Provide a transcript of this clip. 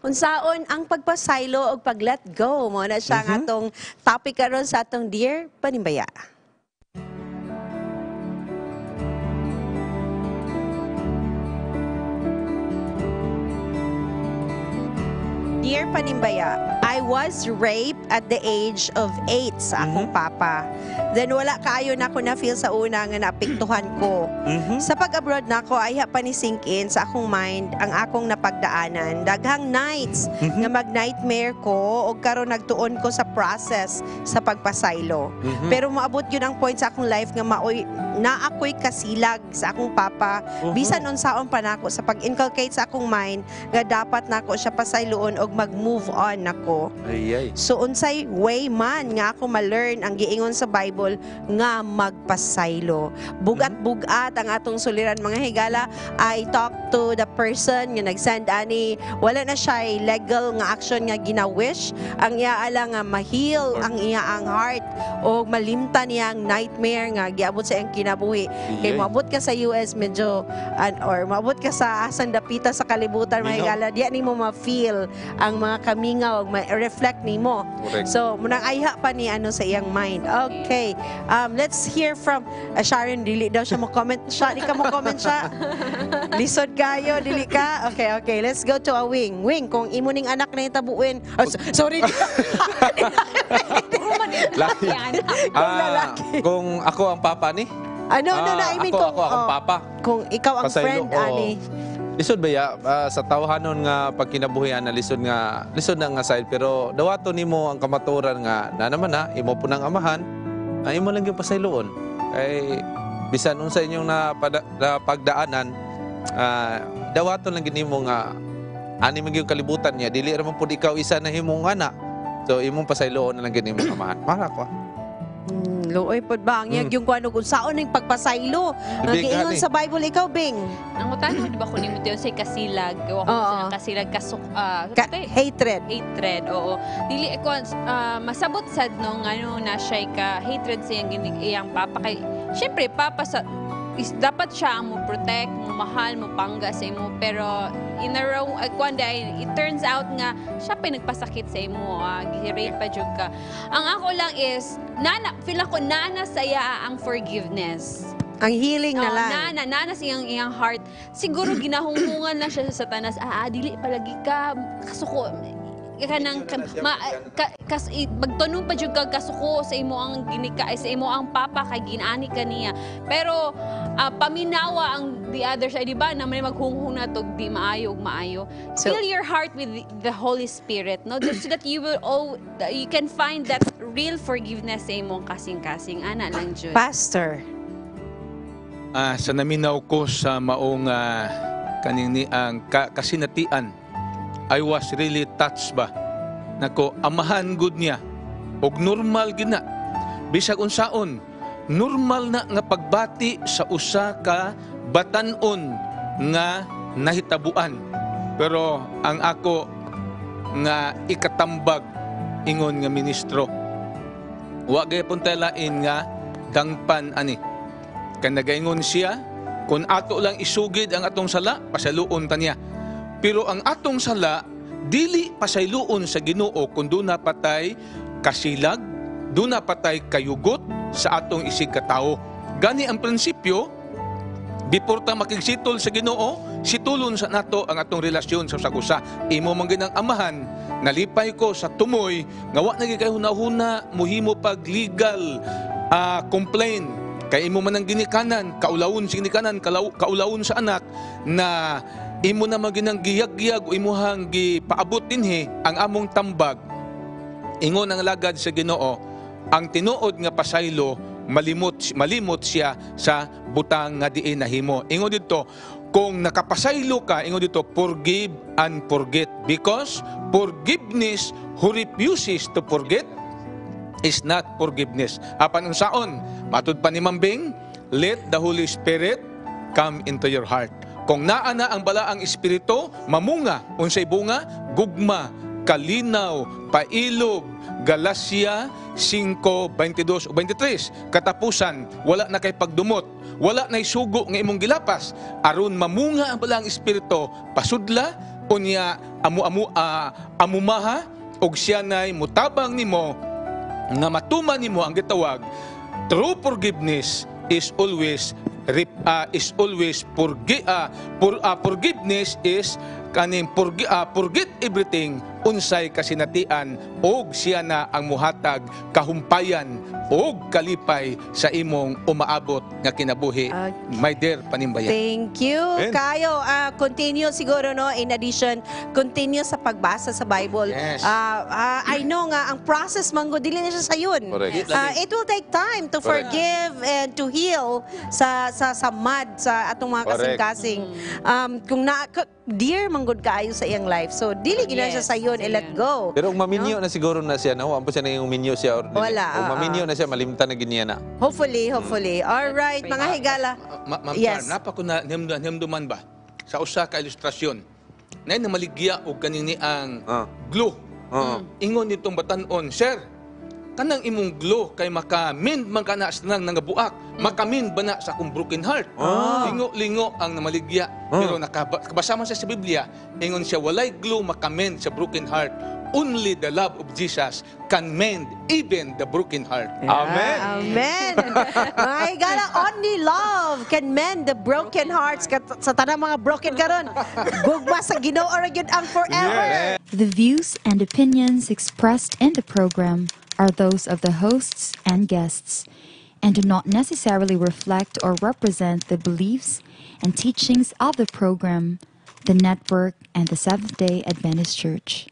unsaon ang pagpasaylo o pag-let go mo na siya nga atong topic karon sa atong Dear Panimbaya. Dear Panimbaya, I was raped at the age of 8 sa akong papa. Then wala kaayo na ako na-feel sa una nga naapektuhan ko. Sa pag-abroad na ako, ay pa ni sink in sa akong mind ang akong napagdaanan. Daghang nights nga mag-nightmare ko o karon nagtuon ko sa process sa pagpasaylo. Pero maabot yun ang point sa akong life nga na ako'y kasilag sa akong papa. Bisan unsaon pa nako sa pag-inculcate sa akong mind nga dapat nako siya pasayloon og mag-move on nako. So unsay way man nga ako ma-learn ang giingon sa Bible nga magpasaylo. Bugat-bugat ang atong suliran mga higala. I talk to the person nga nag-send ani, wala na siya legal nga action nga gina-wish. Ang iya ala nga ma-heal ang iya ang heart o malimtan niya ang nightmare nga giabot sa iyang kinabuhi. Kay maabot ka sa US medyo or maabot ka sa asan dapita sa kalibutan mga higala, diya nimo ma-feel ang mga kamingaw ma-reflect nimo. So munang ayha pa ni ano sa iyang mind. Okay. Let's hear from Sharon. Dili daw siya mo comment. Di ka mo comment siya. Lisod kayo, dili ka. Okay. Let's go to a Wing. Wing, kung imo ning anak na itabuin. Oh, sorry. Kung ako ang papa ni? I mean ako ang papa. Kung ikaw ang friend ani. Lisod ba ya sa tawhanon nga pagkinabuhian na lisod na nga side, pero dawato nimo ang kamaturan nga na naman na imo po ng amahan ay imo lang yung pasayloon ay bisan unsa inyong na pagdaanan, dawato lang ginimo nga ani man gyud kalibutan niya, dili ra man pud ikaw isa na himong ana, so imong pasayloon na lang ginimo amahan para ko. Looy pod ba ang yung kuan ug unsaon ning pagpasaylo nga giingon sa Bible ikaw Bing? Ang utano di ba kun nimo tiyon say kasilag, wa ko sa kasilag hatred, oo. Dili ko masabot sad no ngano na siya ka hatred sa iyang papa kay syempre papa sa dapat siya ang mo protect, mo mahal, mo pangga sa imo, pero in a row it turns out nga siya pa nagpasakit sa imo, gi-rape pa jud ka. Ang ako lang is feel ako nana saya ang forgiveness. Ang healing na lang. Nana iyang heart. Siguro ginahunghungan na siya sa satanas. Dili palagi ka kasuko kanang magtunong pa jud kag kasuko sa imo ang ginika sa imo ang papa kay ginani kaniya. Pero paminawa ang the other side, di ba? Na may maghunghung na to di maayo ug maayo. Fill your heart with the Holy Spirit, no? So that you can find that real forgiveness sa imong kasing-kasing ana lang jud. Pastor. Sa naminaw ko sa maong kaning ang kasinatian, I was really touched ba nako amahan gud niya og normal gina bisag unsaon normal na nga pagbati sa usa ka batan-on nga nahitabuan, pero ang ako nga ikatambag ingon nga ministro wa gyapon lain nga dangpan ani kan nagaingon siya kun ato lang isugid ang atong sala pasaluon ta niya. Pero ang atong sala, dili pasayloon sa Ginoo kung doon na patay kasilag, doon na patay kayugot sa atong isig katao. Gani ang prinsipyo, before ta makigsitol sa Ginoo, situlon sa nato ang atong relasyon sa sagusa. Imo man ginang amahan, nalipay ko sa tumoy, nga wa na kay hunahuna, muhimo pag legal complain. Kay imo man ang ginikanan, kaulawon sa ginikanan, kaulawon sa anak, na imo na maginang giyag-giyag o imuhang gipaabot dinhi ang among tambag. Ingon ang lagad sa Ginoo, ang tinuod nga pasaylo malimot siya sa butang nga diin nahimo. Ingon dito, kung nakapasaylo ka, ingon dito, forgive and forget, because forgiveness who refuses to forget is not forgiveness. Apan unsaon? Matud pa ni Mambing, let the Holy Spirit come into your heart. Kung naana ang balaang espiritu, mamunga, unsay bunga, gugma, kalinaw, pailog, Galacia 5:22 o 23. Katapusan, wala na kay pagdumot, wala na sugo nga imong gilapas, aron mamunga ang balaang espiritu, pasudla, unya amumaha og siya nay mutabang nimo nga matuman nimo ang gitawag true forgiveness is always forgiveness is kaning forget everything unsay kasinatian og siya na ang muhatag kahumpayan og kalipay sa imong umaabot nga kinabuhi. My dear Panimbayan. Thank you. Kayo, continue siguro, no, in addition, continue sa pagbasa sa Bible. Yes. I know nga, ang process, manggo, dili na siya sayon. Correct. It will take time to forgive and to heal sa mud, sa atong mga Correct. kasing-kasing. Kung dear manggod kaayo sa iyang life. So, dili gina siya sayon, let go. Pero kung maminyo na siguro na siya, no? Ampo siya na yung minyo siya. Or Wala, Kung maminyo na siya, malimtan na ganyan na. Hopefully. All right, mga higala. Ma'am Yes. Char, napa ko na nimduman ba sa usa ka ilustrasyon na namaligya og kanini ang glue. Ingon nitong batanon, sir, kanang imong glue kay makamend man kana sa nang nangabuak, makamend ba na sa akong broken heart? Lingo ang namaligya. Pero nakabasa man sa Biblia, ingon siya walay glue makamend sa broken heart. Only the love of Jesus can mend even the broken heart. Amen. Amen. Mga higala, only love can mend the broken hearts. Sa tanang mga broken karon, gugma sa Ginoo ra gyud ang forever. The views and opinions expressed in the program are those of the hosts and guests and do not necessarily reflect or represent the beliefs and teachings of the program, the network, and the Seventh-day Adventist Church.